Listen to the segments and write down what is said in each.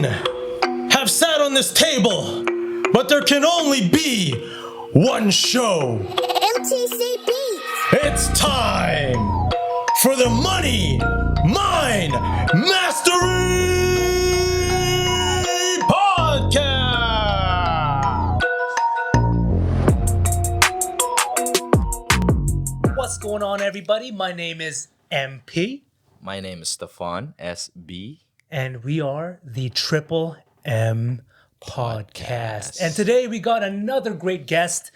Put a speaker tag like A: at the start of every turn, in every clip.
A: men have sat on this table, but there can only be one show.
B: MTC Beats.
A: It's time for the Money Mind Mastery Podcast.
C: What's going on, everybody? My name is MP.
D: My name is Stefan, SB.
C: And we are the Triple M Podcast. And today we got another great guest.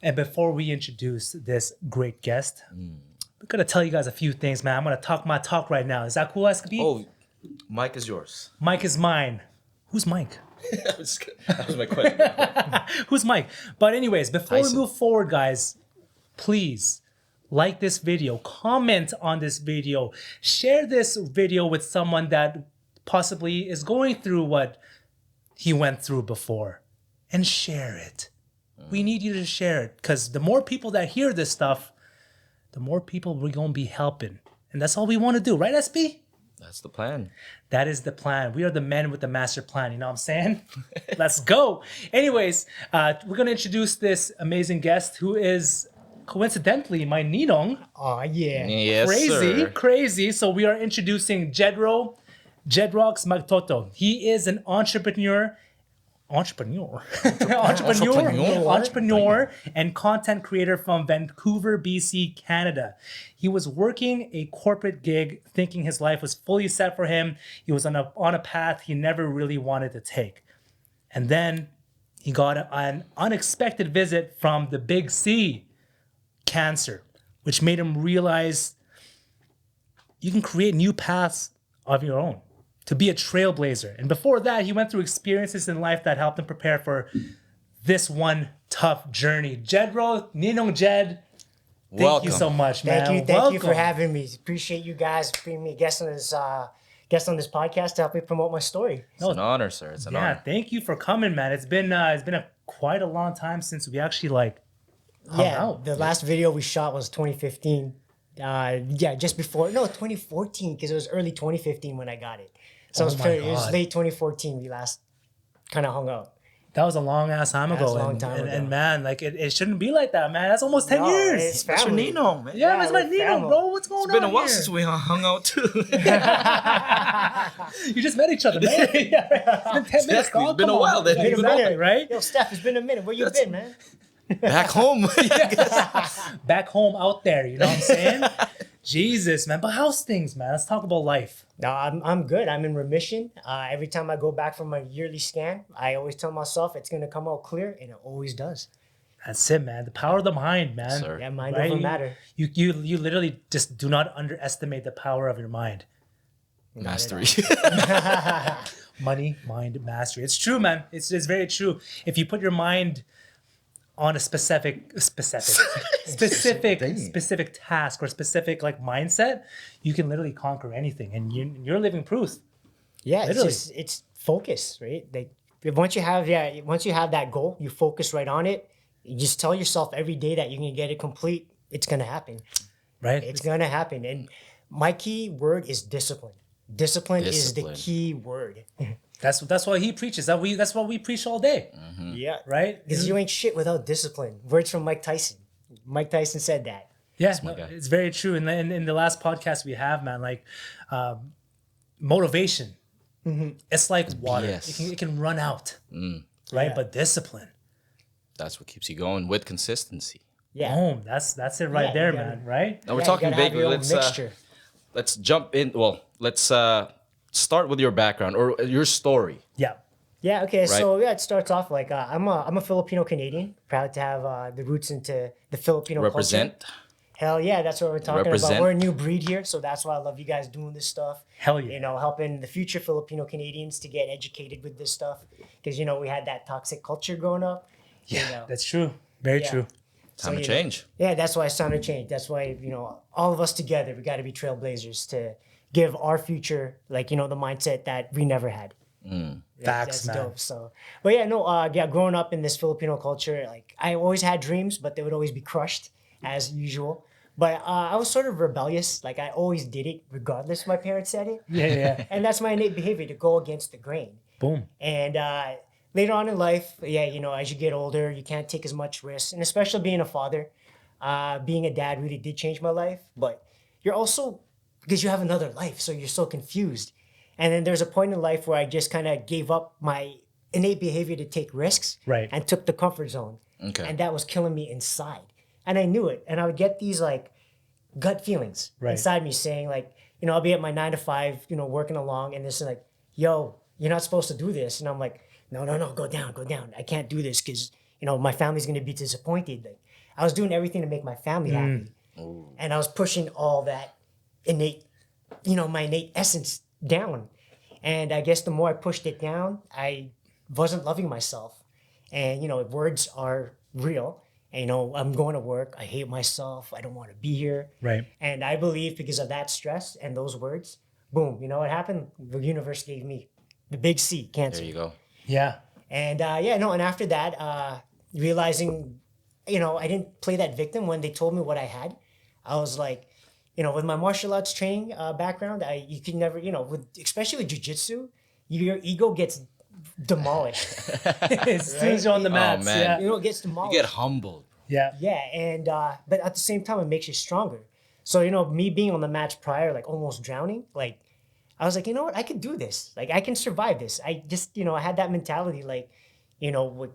C: And before we introduce this great guest, I'm going to tell you guys a few things, man. I'm going to talk my talk right now. Is that cool, SB?
D: Oh, Mike is yours.
C: Mike is mine. Who's Mike?
D: That was my question.
C: Who's Mike? But anyways, before we
D: Tyson.
C: move forward, guys, please like this video, comment on this video, share this video with someone that possibly is going through what he went through before, and share it. We need you to share it, because the more people that hear this stuff, the more people we're going to be helping. And that's all we want to do, right, SB?
D: That's the plan.
C: That is the plan. We are the men with the master plan. You know what I'm saying? Let's go. Anyways, we're going to introduce this amazing guest who is coincidentally my ninong.
B: Oh yeah.
D: Yes,
C: Crazy,
D: sir.
C: crazy. So we are introducing Jedrocks Magtoto. He is an entrepreneur, entrepreneur, and content creator from Vancouver, BC, Canada. He was working a corporate gig, thinking his life was fully set for him. He was on a path he never really wanted to take. And then he got an unexpected visit from the big C, cancer, which made him realize you can create new paths of your own, to be a trailblazer. And before that, he went through experiences in life that helped him prepare for this one tough journey. Jedro, Ninong Jed, thank
D: Welcome.
C: you so much, man.
B: Thank you for
C: Welcome.
B: having me. Appreciate you guys being me guest on this podcast to help me promote my story.
D: It's an honor, sir. It's an
C: Yeah,
D: honor.
C: thank you for coming, man. It's been quite a long time since we actually hung out.
B: The last video we shot was 2015. Just before 2014, because it was early 2015 when I got it. So
C: Oh my
B: it was
C: God.
B: late 2014 we last kind of hung out.
C: That was a long ass time ago.
B: was a long
C: and,
B: time
C: and,
B: ago.
C: and man, it shouldn't be like that, man. That's almost 10
B: No,
C: years.
B: it's
D: That's your
B: family.
D: Nino, man.
C: Yeah, that's my
B: we're
C: Nino,
B: family.
C: bro. What's going
D: It's been a
C: on
D: while
C: here?
D: since we hung out, too.
C: You just met each other, man. Yeah. It's been 10 minutes,
D: Exactly.
C: dog.
D: It's been
C: Come
D: a while
C: on.
D: then.
C: Yeah,
B: Been a
C: exactly,
B: minute.
C: right?
B: Yo, Steph, it's been a minute. Where you been, man?
D: Back home.
C: Back home out there, you know what I'm saying? Jesus, man. But how's things, man? Let's talk about life.
B: No, I'm good. I'm in remission. Every time I go back from my yearly scan, I always tell myself it's gonna come out clear, and it always does.
C: That's it, man. The power of the mind, man.
D: Sir.
B: Yeah, mind
C: Right?
B: over matter.
C: You literally just do not underestimate the power of your mind.
D: Mastery.
C: Money, mind, mastery. It's true, man. It's very true. If you put your mind on a specific task or specific mindset, you can literally conquer anything, and you're living proof.
B: Yeah,
C: Literally.
B: it's focus, right? Like once you have that goal, you focus right on it. You just tell yourself every day that you can get it complete. It's gonna happen.
C: Right?
B: It's gonna happen. And my key word is discipline. Discipline is the
D: Discipline.
B: key word.
C: That's what he preaches. That's what we preach all day,
B: Yeah,
C: right?
B: because you ain't shit without discipline. Words from Mike Tyson. Mike Tyson said that.
C: Yeah,
D: my guy.
C: it's very true. And in the last podcast we have, man, motivation. It's like water.
D: BS.
C: It can run out, right?
B: Yeah.
C: But discipline,
D: That's what keeps you going with consistency.
B: Yeah.
C: boom. That's it right
B: Yeah,
C: there,
B: you gotta-
C: man. Right?
D: Now we're
B: Yeah,
D: talking
B: you gotta have
D: big.
B: your own
D: Let's
B: mixture.
D: let's jump in. Well, let's start with your background or your story.
C: Yeah.
B: Yeah. Okay. So it starts off like I'm a Filipino Canadian, proud to have the roots into the Filipino
D: Represent.
B: culture. Hell yeah, that's what we're talking
D: Represent.
B: about. We're a new breed here, so that's why I love you guys doing this stuff.
C: Hell yeah.
B: You know, helping the future Filipino Canadians to get educated with this stuff, because we had that toxic culture growing up.
C: Yeah,
B: know.
C: that's true. Very
B: Yeah.
C: true.
D: Time to
B: you know,
D: change.
B: Yeah, that's why it's time to change. That's why all of us together, we got to be trailblazers to give our future the mindset that we never had.
C: Facts,
B: That's
C: man.
B: dope. So, but growing up in this Filipino culture, I always had dreams, but they would always be crushed as usual. But I was sort of rebellious. I always did it regardless if my parents said it.
C: Yeah.
B: And that's my innate behavior, to go against the grain.
C: Boom.
B: And later on in life, yeah, you know, as you get older, you can't take as much risks, and especially being a father, being a dad really did change my life. But you're also, because you have another life, so you're so confused. And then there's a point in life where I just kind of gave up my innate behavior to take risks,
C: Right.
B: and took the comfort zone,
D: Okay.
B: and that was killing me inside, and I knew it, and I would get these like gut feelings
C: Right.
B: inside me saying like, you know, I'll be at my 9 to 5, you know, working along, and this is like, yo, you're not supposed to do this, and I'm like, no, go down, I can't do this because, you know, my family's gonna be disappointed. Like, I was doing everything to make my family happy, and I was pushing all that innate, you know, my innate essence down, and I guess the more I pushed it down, I wasn't loving myself, and you know, words are real. And, you know, I'm going to work. I hate myself. I don't want to be here.
C: Right.
B: And I believe because of that stress and those words, boom, you know what happened? The universe gave me the big C, cancer.
D: There you go.
C: Yeah.
B: And yeah, no, and after that, realizing, you know, I didn't play that victim when they told me what I had. I was like, you know, with my martial arts training background, you can never, you know, especially with jujitsu, your ego gets demolished.
C: As soon as you're on the mats.
D: man.
C: Yeah.
B: You know, it gets
D: You
B: demolished.
D: get humbled.
C: Yeah.
B: Yeah, and but at the same time, it makes you stronger. So, you know, me being on the match prior, like almost drowning, like I was like, you know what, I can do this. Like I can survive this. I just, you know, I had that mentality. Like, you know, with,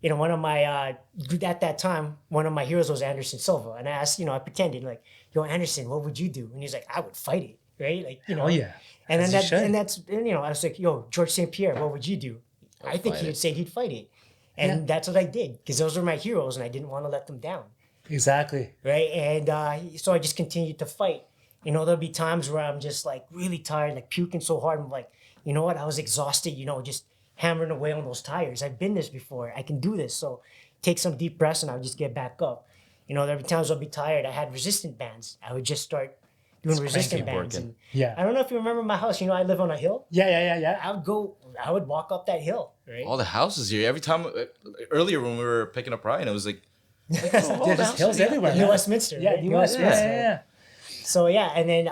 B: you know, one of my at that time, one of my heroes was Anderson Silva, and I asked, you know, I pretended like, yo, Anderson, what would you do? And he's like, I would fight it, right? Like, you know,
C: Oh yeah.
B: and
C: As
B: then
C: you should.
B: and you know, I was like, yo, George St. Pierre, what would you do? I think
D: fight
B: he
D: it.
B: would say he'd fight it. And that's what I did because those were my heroes and I didn't want to let them down.
C: Exactly.
B: Right. And so I just continued to fight. You know, there'll be times where I'm just like really tired, like puking so hard. I'm like, you know what? I was exhausted, you know, just hammering away on those tires. I've been this before. I can do this. So take some deep breaths and I'll just get back up. You know, there'll be times I'll be tired. I had resistant bands. I would just start doing resistant
D: keep
B: bands.
D: working.
B: And
C: Yeah.
B: I don't know if you remember my house. You know, I live on a hill.
C: Yeah.
B: I would walk up that hill, right?
D: All the houses here. Every time earlier when we were picking up Ryan, it was like
C: There's just hills everywhere.
B: New
C: man.
B: Westminster.
C: Yeah,
B: right?
C: New Westminster. Yeah.
B: So yeah, and then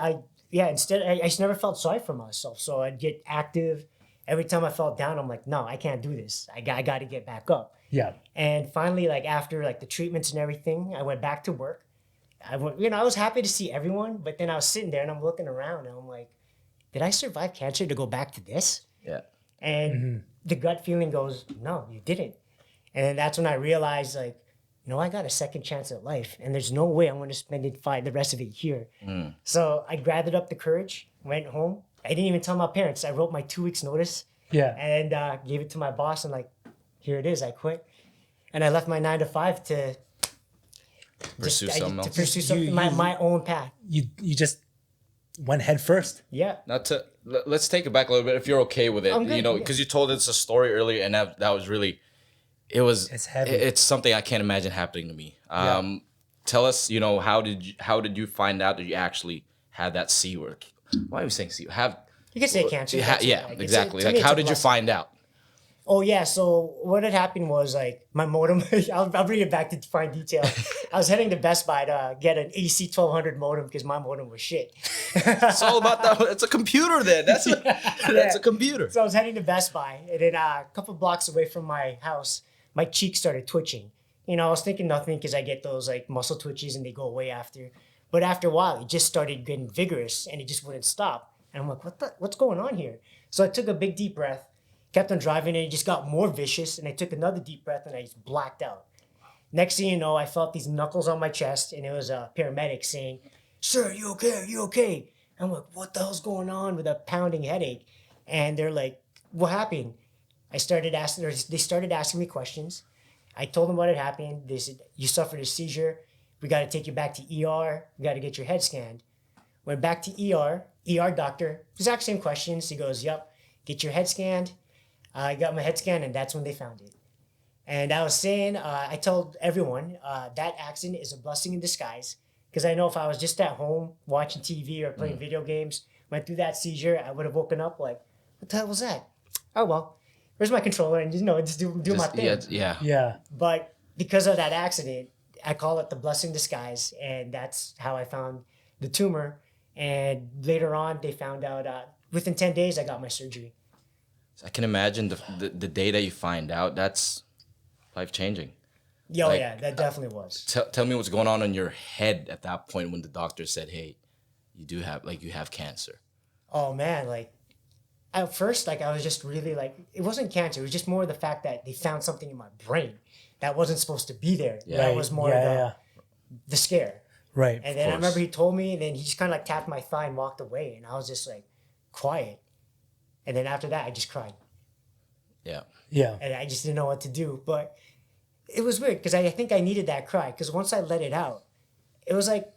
B: instead I just never felt sorry for myself. So I'd get active. Every time I felt down, I'm like, no, I can't do this. I got to get back up.
C: Yeah.
B: And finally, like after like the treatments and everything, I went back to work. I was happy to see everyone, but then I was sitting there and I'm looking around and I'm like, did I survive cancer to go back to this?
D: yeah.
B: And the gut feeling goes, no, you didn't. And then that's when I realized, like, you know, I got a second chance at life, and there's no way I'm going to spend the rest of it here. So I gathered up the courage, went home. I didn't even tell my parents. I wrote my 2 weeks notice
C: Yeah.
B: and gave it to my boss, and like, here it is. I quit, and I left my 9 to 5 to
D: Pursue something else.
B: To pursue something, my own path.
C: You just went head first.
B: Yeah.
D: Let's take it back a little bit if you're okay with it.
B: I'm good,
D: You know,
B: yeah.
D: because you told us a story earlier, and that was really,
C: It's heavy.
D: It's something I can't imagine happening to me. Tell us, you know, how did you find out that you actually had that C word? Why are we saying C?
B: You can say cancer.
D: Yeah,
B: that's
D: yeah,
B: it, like,
D: exactly.
B: to me,
D: Like,
B: it's
D: how
B: a
D: did you
B: blessing.
D: find out?
B: Oh yeah, so what had happened was like my modem. I'll bring it back to fine detail. I was heading to Best Buy to get an AC 1200 modem because my modem was shit.
D: It's all about that. It's a computer then. That's a computer.
B: So I was heading to Best Buy, and then a couple blocks away from my house, my cheek started twitching. You know, I was thinking nothing because I get those like muscle twitches and they go away after. But after a while, it just started getting vigorous and it just wouldn't stop. And I'm like, what's going on here? So I took a big deep breath, kept on driving, and it just got more vicious. And I took another deep breath and I just blacked out. Next thing you know, I felt these knuckles on my chest, and it was a paramedic saying, "Sir, you okay? Are you okay?" I'm like, what the hell's going on with a pounding headache? And they're like, what happened? They started asking me questions. I told them what had happened. They said, you suffered a seizure. We got to take you back to ER. We got to get your head scanned. Went back to ER. ER doctor, exact same questions. He goes, yep, get your head scanned. I got my head scanned, and that's when they found it. And I was saying, I told everyone that accident is a blessing in disguise. Because I know if I was just at home watching TV or playing video games, went through that seizure, I would have woken up like, what the hell was that? Oh, well, where's my controller? And, just do my thing.
C: Yeah.
B: But because of that accident, I call it the blessing disguise. And that's how I found the tumor. And later on, they found out within 10 days, I got my surgery.
D: I can imagine the day that you find out, that's life changing.
B: Yeah,
D: Like,
B: yeah, that definitely was.
D: Tell me what's going on in your head at that point when the doctor said, "Hey, you have cancer."
B: Oh man, like at first, like I was just really like it wasn't cancer. It was just more the fact that they found something in my brain that wasn't supposed to be there.
D: Yeah.
B: That
C: Right.
B: was more the scare.
C: Right.
B: And then I
D: course.
B: remember he told me, and then he just kind of like tapped my thigh and walked away, and I was just like quiet. And then after that, I just cried,
D: Yeah.
C: Yeah.
B: and I just didn't know what to do. But it was weird because I think I needed that cry because once I let it out, it was like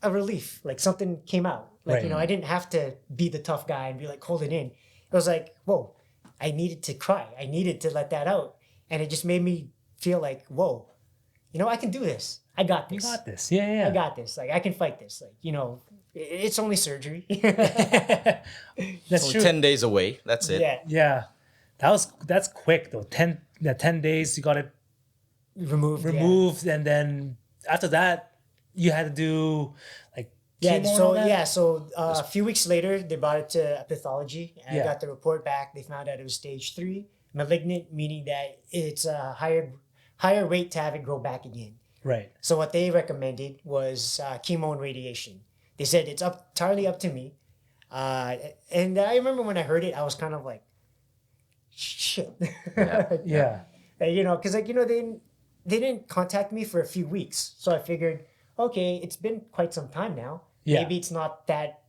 B: a relief, like something came out. Like
C: Right.
B: you know, I didn't have to be the tough guy and be like hold it in. It was like whoa, I needed to cry. I needed to let that out, and it just made me feel like whoa, you know, I can do this. I got this.
C: You got this. Yeah, yeah.
B: I got this. Like I can fight this. Like you know, it's only surgery.
C: That's
D: Only
C: true.
D: 10 days away. That's it.
B: Yeah,
C: Yeah. That's quick though. 10 days you got it
B: removed.
C: removed, and then after that you had to do like
B: Yeah.
C: chemo and all
B: So
C: that?
B: yeah. So a few weeks later, they brought it to pathology, and
C: Yeah.
B: I got the report back. They found out it was stage 3 malignant, meaning that it's a higher rate to have it grow back again.
C: Right.
B: So what they recommended was chemo and radiation. They said it's entirely up to me. And I remember when I heard it, I was kind of like, shit.
C: Yeah.
B: You know, because like you know they didn't contact me for a few weeks, so I figured, okay, it's been quite some time now.
C: Yeah.
B: Maybe it's not that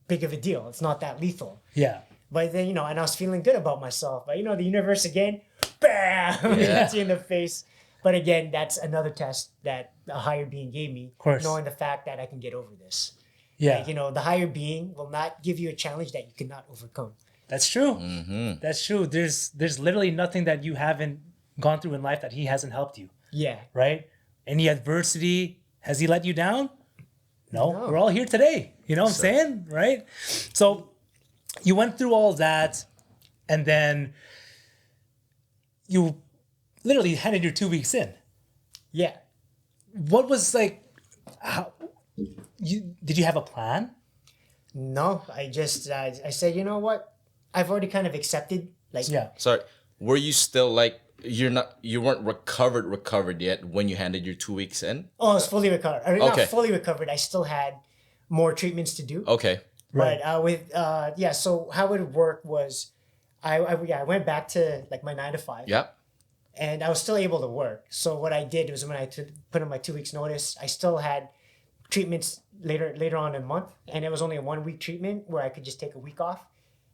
B: big of a deal. It's not that lethal.
C: Yeah.
B: But then you know, and I was feeling good about myself. But you know, the universe again, bam,
D: Yeah.
B: hits you in the face. But again, that's another test that a higher being gave me,
C: course.
B: knowing the fact that I can get over this.
C: Yeah.
B: Like, you know, the higher being will not give you a challenge that you cannot overcome.
C: That's true.
D: Mm-hmm.
C: That's true. There's literally nothing that you haven't gone through in life that he hasn't helped you,
B: Yeah.
C: right? Any adversity, has he let you down? No.
B: No.
C: We're all here today. You know what I'm saying? Right? So you went through all that, and then you literally handed your 2 weeks in.
B: Yeah.
C: What was like how did you have a plan?
B: No, I just I said, you know what? I've already kind of accepted. Like,
C: Yeah.
D: Sorry. Were you still like you weren't recovered yet when you handed your 2 weeks in?
B: oh, I was fully recovered. I mean,
D: Okay.
B: not fully recovered. I still had more treatments to do.
D: Okay.
C: Right.
B: But yeah. So how it worked was, I went back to like my 9 to 5.
D: Yeah.
B: And I was still able to work. So what I did was when I put in my 2 weeks notice, I still had treatments later on in the month, and it was only a 1 week treatment where I could just take a week off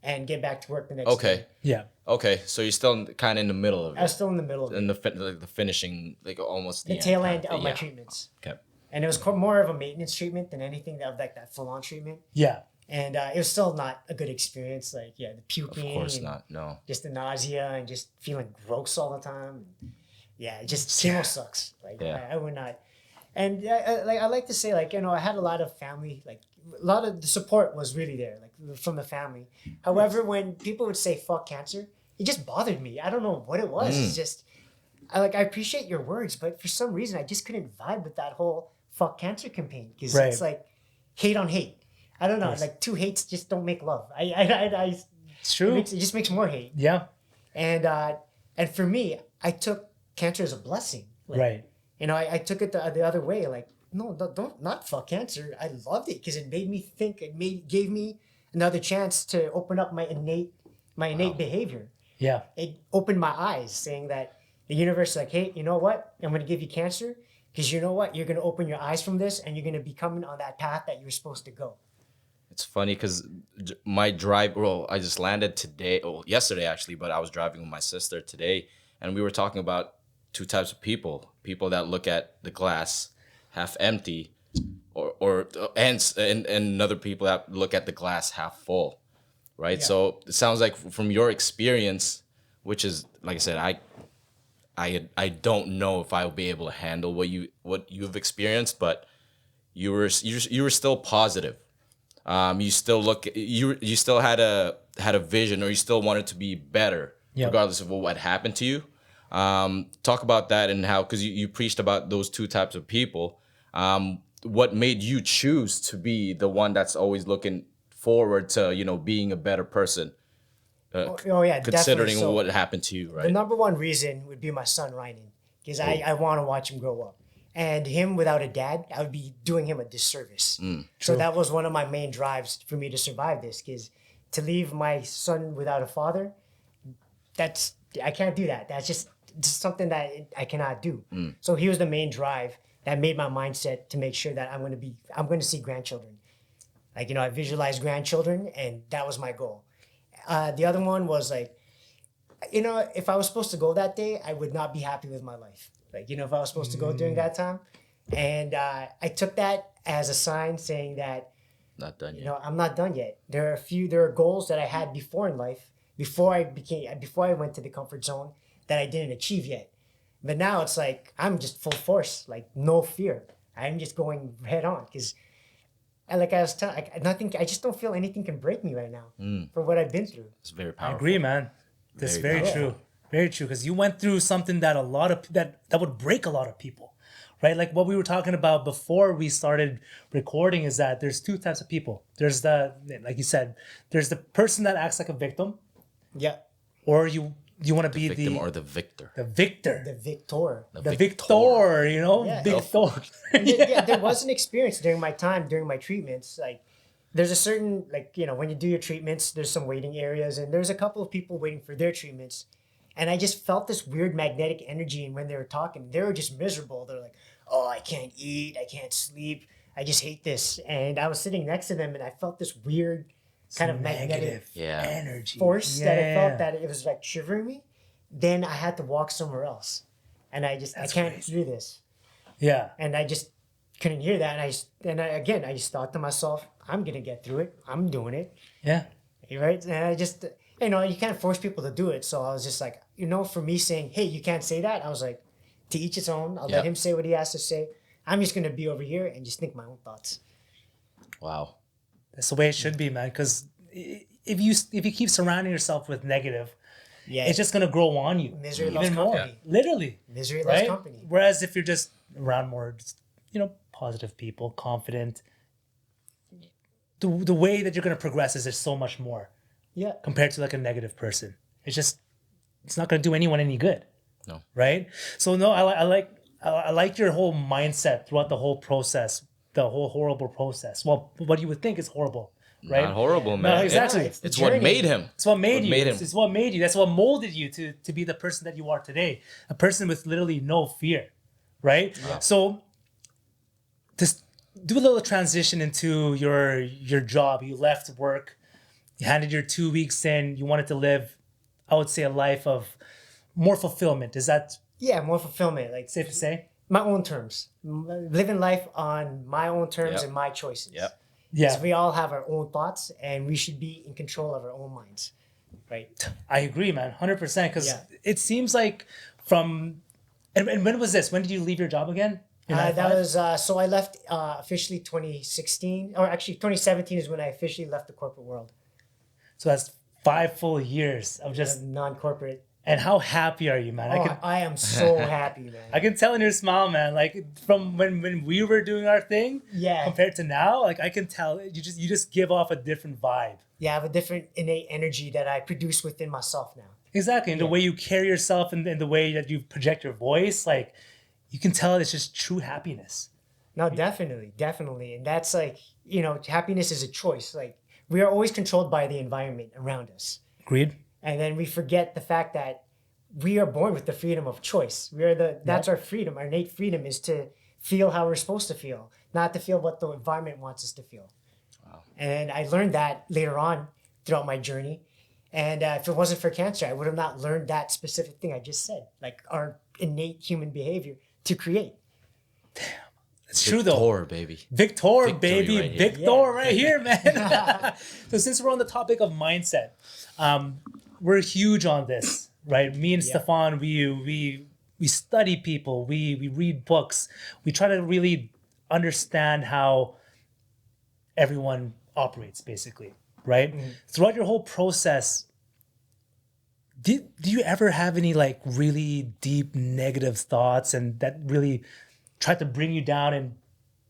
B: and get back to work the next
D: Okay.
B: day.
C: Yeah.
D: Okay. So you're still kind of in the middle of
B: I was
D: it.
B: still in the middle of it,
D: In the finishing, like almost
B: the
D: end
B: tail
D: kind
B: end
D: thing.
B: of my
D: Yeah.
B: treatments.
D: Okay.
B: And it was more of a maintenance treatment than anything of like that full on treatment.
C: Yeah.
B: And it was still not a good experience. Like, yeah, the puking.
D: Of course
B: and
D: not. No.
B: Just the nausea and just feeling gross all the time. Yeah, it just chemo sucks. Like,
D: Yeah.
B: I would not. And I like to say, like, you know, I had a lot of family, like, a lot of the support was really there, like, from the family. However, when people would say fuck cancer, it just bothered me. I don't know what it was. It's just, I appreciate your words, but for some reason, I just couldn't vibe with that whole fuck cancer campaign because
C: Right.
B: it's like hate on hate. I don't know. Like, two hates just don't make love.
C: It's true.
B: It just makes more hate.
C: Yeah.
B: And for me, I took cancer as a blessing. Like,
C: Right.
B: You know, I took it the other way. Like, no, don't not fuck cancer. I loved it because it made me think. Gave me another chance to open up my innate behavior.
C: Yeah.
B: It opened my eyes, saying that the universe is like, hey, you know what? I'm gonna give you cancer because you know what? You're gonna open your eyes from this, and you're gonna be coming on that path that you're supposed to go.
D: It's funny because my drive. Well, I just landed today. Well, yesterday actually, but I was driving with my sister today, and we were talking about two types of people: people that look at the glass half empty, and other people that look at the glass half full, right?
B: Yeah.
D: So it sounds like from your experience, which is like I said, I don't know if I'll be able to handle what you've experienced, but you were still positive. You still had a vision, or you still wanted to be better,
C: Yeah.
D: regardless of what happened to you. Talk about that and how, because you preached about those two types of people. What made you choose to be the one that's always looking forward to, being a better person?
B: Oh yeah,
D: considering
B: definitely. So
D: what happened to you,
B: the
D: right?
B: number one reason would be my son Ryan, because I want to watch him grow up. And him without a dad, I would be doing him a disservice. So that was one of my main drives for me to survive this, because to leave my son without a father, I can't do that. That's just something that I cannot do. So he was the main drive that made my mindset to make sure that I'm going to see grandchildren. Like, I visualized grandchildren, and that was my goal. The other one was like, if I was supposed to go that day, I would not be happy with my life. Like, if I was supposed to go during that time. And I took that as a sign saying that,
D: Not done yet.
B: I'm not done yet. There are goals that I had before in life, before I went to the comfort zone, that I didn't achieve yet. But now it's like, I'm just full force, like no fear. I'm just going head on, because like I was telling, I just don't feel anything can break me right now for what I've been through.
D: It's very
C: I
D: powerful.
C: agree, man. That's very
D: powerful.
C: true. Very true. Because you went through something that that would break a lot of people, right? Like what we were talking about before we started recording is that there's two types of people. There's like you said, there's the person that acts like a victim,
B: Yeah.
C: or you want to be
D: Victim or the victor.
C: the victor,
B: The victor.
C: the victor.
B: Yeah.
C: Victor.
B: Yeah, there was an experience during my treatments. Like, there's a certain, like, when you do your treatments, there's some waiting areas, and there's a couple of people waiting for their treatments. And I just felt this weird magnetic energy. And when they were talking, they were just miserable. They're like, oh, I can't eat. I can't sleep. I just hate this. And I was sitting next to them, and I felt this weird kind of magnetic
D: Yeah.
C: energy
B: force that I felt that it was like shivering me. Then I had to walk somewhere else. And I can't
C: crazy.
B: do this.
C: Yeah.
B: And I just couldn't hear that. And I just thought to myself, I'm going to get through it. I'm doing it.
C: Yeah.
B: Right? And I just, you can't force people to do it. So I was just like, for me saying, hey, you can't say that. I was like, to each its own. I'll let him say what he has to say. I'm just going to be over here and just think my own thoughts.
D: Wow.
C: That's the way it should be, man. Because if you keep surrounding yourself with negative,
B: Yeah.
C: it's just gonna grow on you.
B: Misery
C: even
B: loves
C: more.
B: company.
C: Literally.
B: Misery loves
C: Right?
B: company.
C: Whereas if you're just around more, positive people, confident, the way that you're gonna progress is there's so much more
B: Yeah.
C: compared to like a negative person. It's not gonna do anyone any good.
D: No.
C: Right? So no, I like your whole mindset throughout the whole process, the whole horrible process. Well, what you would think is horrible, right?
D: Not horrible, man.
C: No, exactly.
B: It's the
D: It's what
B: journey.
D: made him.
C: It's what made you.
D: made him.
C: It's what made you. That's what molded you to be the person that you are today. A person with literally no fear, right?
B: Yeah.
C: So, just do a little transition into your job. You left work. You handed your 2 weeks in. You wanted to live, I would say, a life of more fulfillment. Is that
B: Yeah, more fulfillment. Like,
C: safe to say?
B: my own terms. Living life on my own terms
D: Yep.
B: and my choices.
D: Yep.
C: Yeah,
B: Because we all have our own thoughts, and we should be in control of our own minds. Right?
C: I agree, man, 100%. Because
B: Yeah.
C: it seems like and when was this? When did you leave your job again? In
B: That
C: 95?
B: was so I left officially 2016, or actually 2017 is when I officially left the corporate world.
C: So that's 5 full years of just.
B: Non-corporate.
C: And how happy are you, man?
B: I am so happy, man.
C: I can tell in your smile, man. Like from when we were doing our thing,
B: Yeah.
C: compared to now, like I can tell you just give off a different vibe.
B: Yeah, I have a different innate energy that I produce within myself now.
C: Exactly, and the way you carry yourself and the way that you project your voice, like you can tell it's just true happiness.
B: No, definitely. And that's like, happiness is a choice. Like, we are always controlled by the environment around us.
C: Agreed.
B: And then we forget the fact that we are born with the freedom of choice. That's our freedom. Our innate freedom is to feel how we're supposed to feel, not to feel what the environment wants us to feel. Wow. And I learned that later on throughout my journey. And if it wasn't for cancer, I would have not learned that specific thing I just said, like our innate human behavior to create.
C: It's true though.
D: Victor, baby.
C: Victor,
D: Victory
C: baby,
D: right here.
C: Victor
B: Yeah.
C: right here, man. So since we're on the topic of mindset, we're huge on this, right? Me and Stefan, we study people, we read books, we try to really understand how everyone operates, basically, right? Throughout your whole process, do you ever have any like really deep negative thoughts and that really tried to bring you down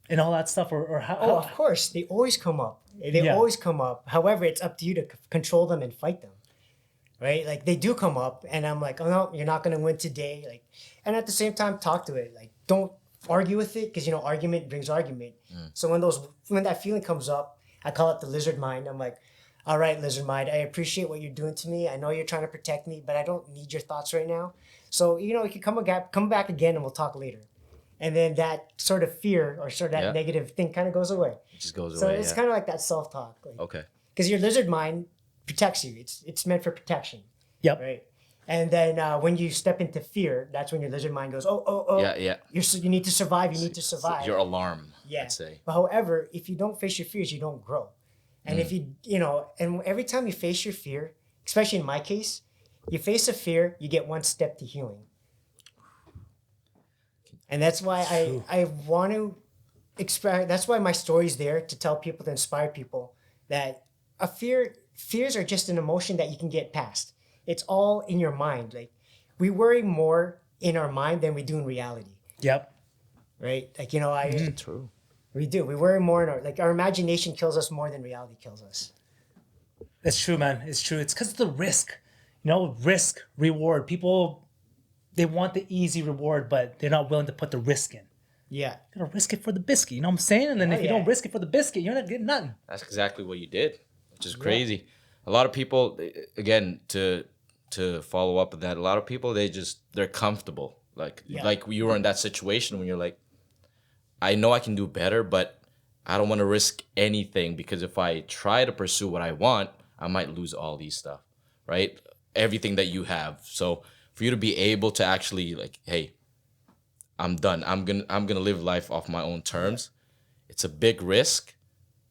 C: and all that stuff, or how?
B: Oh, of course. They always come up. They
C: Yeah.
B: always come up. However, it's up to you to control them and fight them. right? Like they do come up, and I'm like, oh no, you're not gonna win today. Like, and at the same time, talk to it. Like, don't argue with it, because argument brings argument. So when that feeling comes up, I call it the lizard mind. I'm like, all right, lizard mind, I appreciate what you're doing to me. I know you're trying to protect me, but I don't need your thoughts right now. So you can come back again, and we'll talk later. And then that sort of fear or sort of that negative thing kind of goes away.
D: It just goes
B: So
D: away.
B: it's kind of like that self-talk. Like,
D: Okay.
B: because your lizard mind protects you. It's meant for protection,
C: Yep.
B: right? And then when you step into fear, that's when your lizard mind goes, oh.
D: Yeah.
B: You need to survive. You need to survive.
D: Your alarm.
B: Yeah.
D: I'd say.
B: But however, if you don't face your fears, you don't grow. And if and every time you face your fear, especially in my case, you face a fear, you get one step to healing. And that's why I want to express. That's why my story's there, to tell people, to inspire people that fears are just an emotion that you can get past. It's all in your mind. Like, we worry more in our mind than we do in reality.
C: Yep.
B: Right? Like,
D: True.
B: we do. We worry more in our imagination kills us more than reality kills us.
C: It's true, man. It's true. It's because of the risk. Risk, reward. People, they want the easy reward, but they're not willing to put the risk in.
B: Yeah.
C: You gotta risk it for the biscuit. You know what I'm saying? And then if you don't risk it for the biscuit, you're not getting nothing.
D: That's exactly what you did, which is crazy. A lot of people, again, to follow up with that, a lot of people, they're comfortable. Like you were in that situation when you're like, I know I can do better, but I don't want to risk anything, because if I try to pursue what I want, I might lose all these stuff, right? Everything that you have. So for you to be able to actually like, hey, I'm done. I'm gonna live life off my own terms. It's a big risk,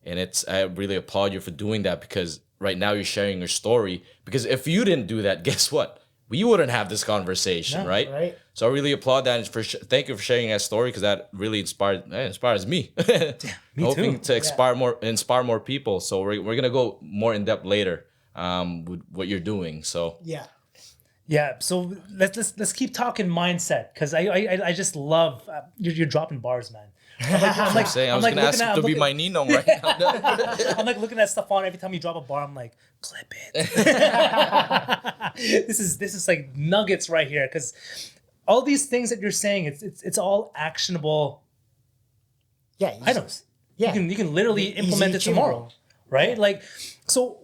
D: and I really applaud you for doing that, because right now you're sharing your story. Because if you didn't do that, guess what? We wouldn't have this conversation, right?
B: Right.
D: So I really applaud that, and thank you for sharing that story, because that really inspires me.
C: Me
D: Hoping
C: too.
D: to inspire more people. So we're gonna go more in depth later with what you're doing. So
B: Yeah.
C: Yeah, so let's keep talking mindset, because I just love you're dropping bars, man. I'm like
D: I was gonna ask you to be my Ninong right now.
C: I'm like looking at stuff on every time you drop a bar. I'm like, clip it. This is like nuggets right here, because all these things that you're saying, it's all actionable
B: Yeah.
C: items.
B: Yeah.
C: You can literally implement it
B: achievable.
C: tomorrow, right? Like, so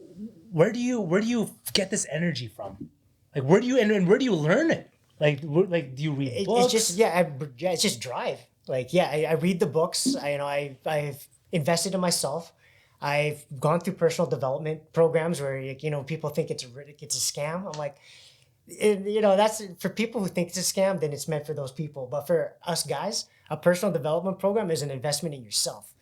C: where do you get this energy from? Like, where do you learn it? Like, do you read books?
B: It's just it's just drive. Like, I read the books. I've invested in myself. I've gone through personal development programs where people think it's a scam. I'm like, that's for people who think it's a scam. Then it's meant for those people. But for us guys, a personal development program is an investment in yourself,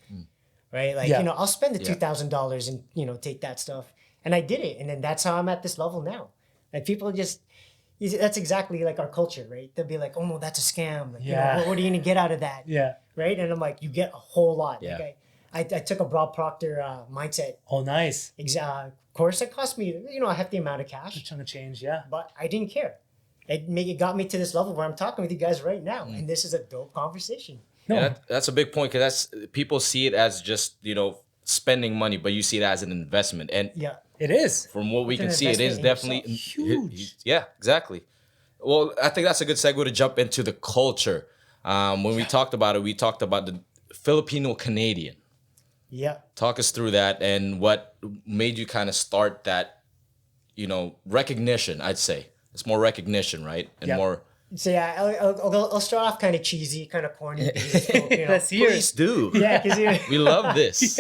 B: right? Like, I'll spend the $2,000 and take that stuff, and I did it, and then that's how I'm at this level now. Like, people that's exactly like our culture, right? They'll be like, oh no, that's a scam. Like, what are you gonna get out of that?
C: Yeah.
B: Right? And I'm like, you get a whole lot.
D: Yeah.
B: Like I took a Bob Proctor mindset
C: Oh, nice.
B: course. It cost me, a hefty amount of cash,
C: Chunk of change, yeah.
B: but I didn't care. It got me to this level where I'm talking with you guys right now, and this is a dope conversation.
C: No,
D: Yeah, that's a big point, because people see it as just spending money, but you see it as an investment. And
B: Yeah.
C: it is.
D: from what we
B: It's
D: can
B: an
D: see, it is
B: investment in
D: definitely
C: Huge.
D: Yeah, exactly. Well, I think that's a good segue to jump into the culture. When we talked about it, we talked about the Filipino Canadian.
B: Yeah.
D: Talk us through that, and what made you kind of start that, recognition. I'd say it's more recognition, right? And
C: Yeah.
D: more.
B: So I'll start off kind of cheesy, kind of corny.
C: Let's hear
D: Please
C: it.
D: do.
B: Yeah, because
D: We love this.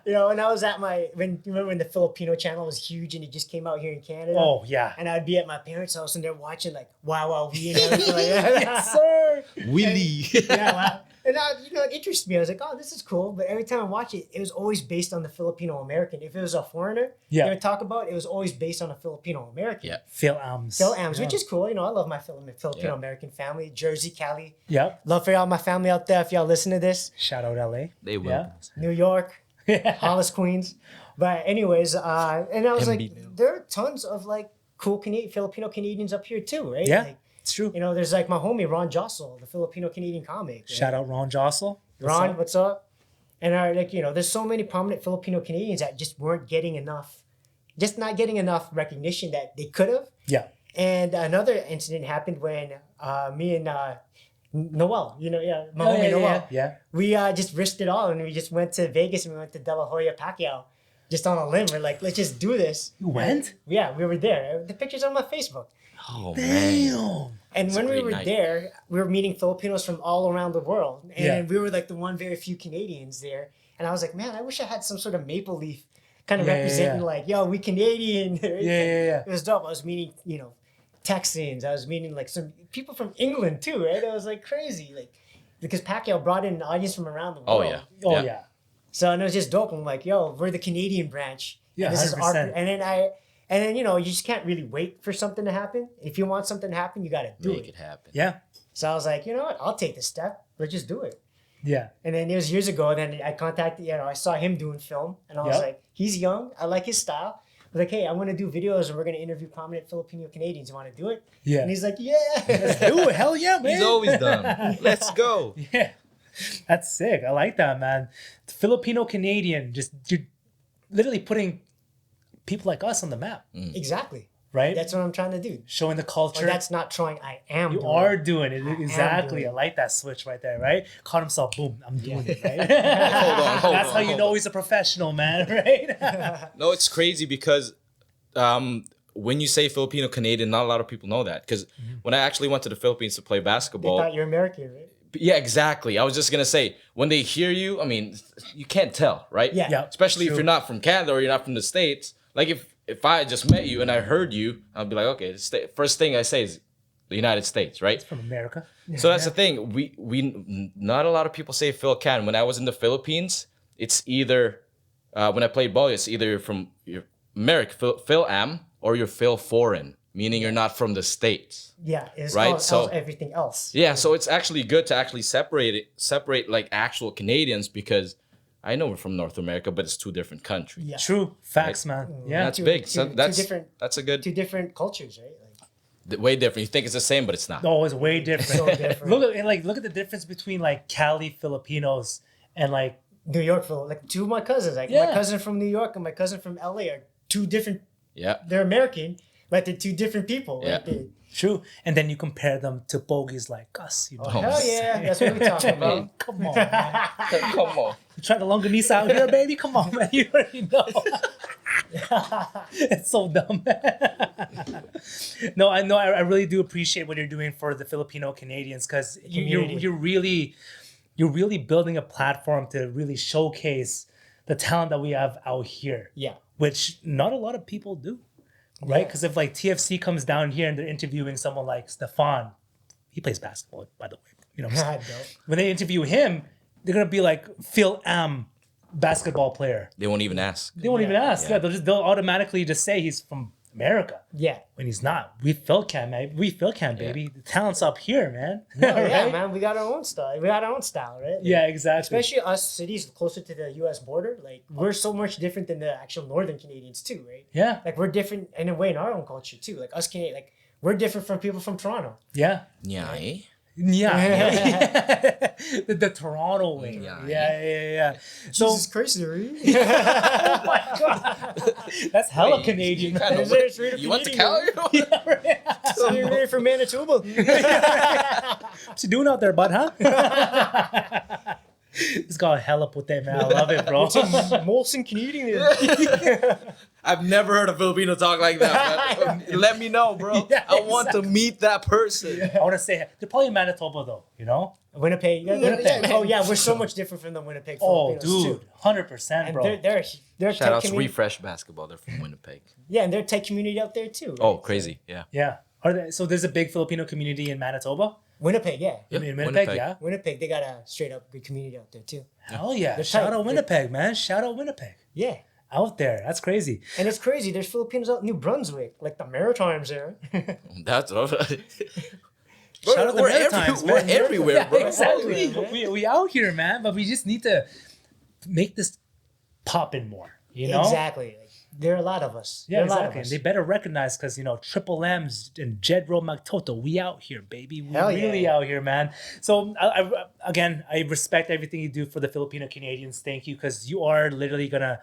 B: when I was at remember when the Filipino channel was huge and it just came out here in Canada.
C: Oh, yeah.
B: And I'd be at my parents' house and they're watching like Wow We and everything like that.
C: Yes, sir.
D: Willie.
B: Yeah, wow. And it interested me. I was like, oh, this is cool. But every time I watch it, it was always based on the Filipino American. If it was a foreigner,
C: Yeah.
B: they would talk about it was always based on a Filipino American.
D: Yeah.
C: Phil Ams.
B: Phil Ams, which is cool. I love my Filipino American family, Jersey, Cali.
C: Yep.
B: Love for y'all, my family out there. If y'all listen to this,
C: Shout out LA.
D: They will.
C: Yeah.
B: New York, Hollis, Queens. But anyways, and I was like,
D: MB.
B: there are tons of like cool Filipino Canadians up here too, right?
C: Yeah.
B: Like,
C: It's true.
B: there's like my homie Ron Jossel, the Filipino Canadian comic. right?
C: Shout out Ron Jossel.
B: Ron, what's up? And there's so many prominent Filipino Canadians that just weren't getting enough, just not getting enough recognition that they could have.
C: Yeah.
B: And another incident happened when me and Noel, my
C: Oh,
B: homie
C: yeah,
B: Noel,
C: yeah.
B: we just risked it all and we just went to Vegas and we went to De La Hoya Pacquiao just on a limb. We're like, let's just do this.
C: You went?
B: Yeah, we were there. The picture's on my Facebook.
D: Oh man.
C: Damn.
B: And when we
D: great
B: were
D: night.
B: there, we were meeting Filipinos from all around the world. And
C: Yeah.
B: we were like the one very few Canadians there. And I was like, man, I wish I had some sort of maple leaf kind of
C: Yeah, yeah,
B: representing
C: yeah.
B: like, yo, we Canadian.
C: Yeah.
B: It was dope. I was meeting, Texans. I was meeting like some people from England too, right? It was like crazy. Like, because Pacquiao brought in an audience from around the world.
D: Oh yeah.
C: Oh yeah.
B: So and it was just dope. I'm like, yo, we're the Canadian branch.
C: Yeah,
B: And this is our
C: 100%.
B: and then you just can't really wait for something to happen. If you want something to happen, you gotta do
D: Make
B: it.
D: it happen.
C: Yeah.
B: So I was like, you know what? I'll take the step. Let's just do it.
C: Yeah.
B: And then it was years ago. Then I contacted, I saw him doing film, and I was
C: Yep.
B: like, he's young. I like his style. I was like, hey, I'm gonna do videos, and we're gonna interview prominent Filipino Canadians. You want to do it?
C: Yeah.
B: And he's like, yeah.
C: Ooh, hell yeah, man.
D: He's always done. Let's go.
C: Yeah. That's sick. I like that, man. The Filipino Canadian, you're literally putting people like us on the map,
B: Exactly.
C: right?
B: That's what I'm trying to do.
C: Showing the
B: Or
C: culture.
B: that's not trying. I am.
C: You
B: doing
C: are
B: it.
C: doing it. Exactly.
B: doing
C: I
B: it.
C: like that switch right there, right? Caught himself, boom, I'm doing it, right?
D: Hold
C: That's
D: on,
C: how you
D: hold
C: know
D: on.
C: he's a professional, man, right?
D: No, it's crazy because when you say Filipino Canadian, not a lot of people know that. Because when I actually went to the Philippines to play
B: They
D: basketball,
B: thought you're American, right?
D: yeah, exactly. I was just gonna say when they hear you, I mean, you can't tell, right?
B: Yeah.
C: Yeah.
D: Especially if
C: True.
D: you're not from Canada or you're not from the States. Like if I just met you and I heard you, I'd be like, okay, first thing I say is the United States, right?
C: From America.
D: So that's the thing. We not a lot of people say Phil Can. When I was in the Philippines, it's either when I played ball, it's either you're American Phil Am or you're Phil Foreign, meaning you're not from the States.
B: Yeah. It's
D: Right,
B: called
D: so-
B: everything else.
D: Yeah, so it's actually good to actually separate like actual Canadians because I know we're from North America, but it's two different countries.
B: Yeah.
C: True. Facts, man. Yeah.
D: That's big. So
B: two
D: that's
B: different-
D: that's a good
B: Two different cultures, right? Like,
D: way different. You think it's the same, but it's not.
C: Oh, it's way different.
B: so different.
C: Look at the difference between like Cali Filipinos and like
B: New York, like two of my cousins, like
C: Yeah.
B: my cousin from New York and my cousin from LA are two different.
D: Yeah.
B: They're American, but they're two different people.
D: Yeah.
B: Like
C: true. And then you compare them to bogies like us. You know?
D: Oh,
B: hell yeah, that's what we're talking about.
C: Come on, man.
D: Come on.
C: You try the longanisa out here, baby? Come on, man. You already know. It's so dumb. No, I know. I really do appreciate what you're doing for the Filipino Canadians because
B: community.
C: you're really building a platform to really showcase the talent that we have out here,
B: Yeah.
C: which not a lot of people do, right?
B: Yeah.
C: Because if like TFC comes down here and they're interviewing someone like Stefan, he plays basketball, by the way. You know, what I'm saying?
B: Dope.
C: When they interview him, they're gonna be like Phil Am, basketball player.
D: They won't even ask.
C: They won't even ask. Yeah, they'll automatically just say he's from America
B: Yeah.
C: when he's not. We Phil can, man. We Phil can, baby. The talent's up here, man.
B: Oh, yeah,
C: Right?
B: man, we got our own style. We got our own style, right? Like,
C: Yeah, exactly.
B: especially us cities closer to the U.S. border. Like we're so much different than the actual Northern Canadians too, right?
C: Yeah,
B: Like we're different in a way in our own culture too. Like us Canadian, like we're different from people from Toronto.
C: yeah.
D: Yeah. Eh?
C: Yeah, the Toronto way.
D: Yeah.
C: Yeah. So
B: Jesus Christ, right?
C: oh my god, that's hella
D: Wait,
C: Canadian.
D: You, kinda
B: Is there a straight
D: went,
B: up
D: you went to
B: Canadian,
D: Calgary?
C: Yeah, right.
B: So you're ready for Manitoba?
C: What you doing out there, bud? Huh? It's got hella put there, man. I love it, bro.
B: Molson Canadian.
D: I've never heard a Filipino talk like that. But let me know, bro.
C: Yeah,
D: I want to meet that person.
C: I want to say they're probably in Manitoba though. You know?
B: Winnipeg.
C: Winnipeg.
B: Oh yeah, we're so much different from the Winnipeg
C: Oh,
B: Filipinos
C: dude,
B: too.
C: 100%,
B: And
C: bro.
B: they're
D: Shout
B: tech
D: out to
B: community.
D: Refresh Basketball. They're from Winnipeg.
B: Yeah, and they're tech community out there too.
D: Oh,
B: right?
D: crazy. Yeah.
C: Yeah. Are they, so there's a big Filipino community in Manitoba.
B: Winnipeg, yeah.
D: Yep,
C: In Winnipeg,
D: Winnipeg.
C: yeah.
B: Winnipeg, they got a straight up good community out there too.
C: Hell yeah!
B: They're
C: Shout
B: tight.
C: out Winnipeg, man. Shout out Winnipeg.
B: Yeah.
C: Out there, that's crazy.
B: And it's crazy. There's Filipinos out in New Brunswick, like the Maritimes there.
D: That's
C: Shout out the
D: we're
C: Maritimes,
D: we're
C: man.
D: everywhere,
C: Yeah,
D: bro.
C: exactly.
B: man.
C: We out here, man. But we just need to make this pop in more. You know?
B: Exactly. Like, there are a lot of us.
C: Yeah,
B: There are a lot
C: exactly.
B: of us.
C: They better recognize because Triple M's and Jedro Magtoto, we out here, baby. We
B: Hell yeah.
C: really out here, man. So again, I respect everything you do for the Filipino Canadians. Thank you, because you are literally gonna